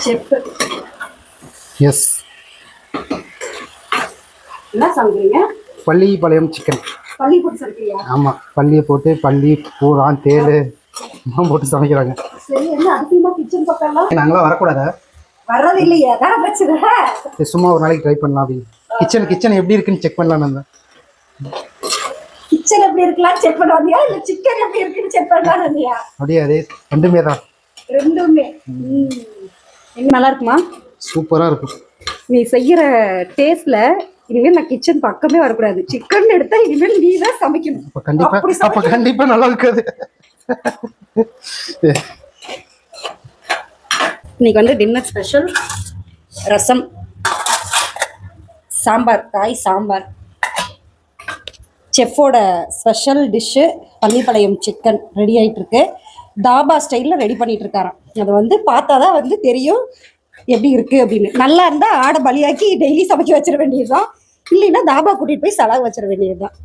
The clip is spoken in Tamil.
செஃப். எஸ். என்ன சமைக்கிறீங்க? பள்ளிப்பாளையம் சிக்கன். பள்ளி போட்டு சமைக்கிறியா? ஆமா, பள்ளியை போட்டு பள்ளி பூரான் தேல் போட்டு சமைக்கிறாங்க. சரி, என்ன அதிகமா கிச்சன் பக்கம்லாம் நாங்களாம் வரக்கூடாதா? வர்றது இல்லையா? அதான் பிரச்சனை. சும்மா ஒரு நாளைக்கு ட்ரை பண்ணலாம் அப்படின்னு. கிச்சன் எப்படி இருக்குன்னு செக் பண்ணலாம். நம்ம கிச்சன் எப்படி இருக்கலாம் செக் பண்ணுவாதியா, இல்ல சிக்கன் எப்படி இருக்குன்னு செக் பண்ணலாம்னியா? அப்படியே அதே ரெண்டுமே தான். ரெண்டுமே நல்லா இருக்குமா? சூப்பரா இருக்கும். நீ செய்யற டேஸ்ட்ல இனிமேல் நான் கிச்சன் பக்கமே வரக்கூடாது. சிக்கன் எடுத்தா இனிமேல் நீ தான் சமைக்கணும். அப்ப கண்டிப்பா நல்லா இருக்காது. இன்னைக்கு வந்து டின்னர் ஸ்பெஷல் ரசம், சாம்பார், காய் சாம்பார். செஃப்போட special dish Pallipalayam chicken ready ஆகிட்டு இருக்கு. தாபா ஸ்டைலில் ரெடி பண்ணிட்டு இருக்காராம். அதை வந்து பார்த்தா தான் வந்து தெரியும் எப்படி இருக்குது அப்படின்னு. நல்லா இருந்தால் ஆடை பலியாக்கி டெய்லி சமைக்க வச்சிட வேண்டியதுதான். இல்லைன்னா தாபா கூட்டிகிட்டு போய் செலவு வச்சிட வேண்டியதுதான்.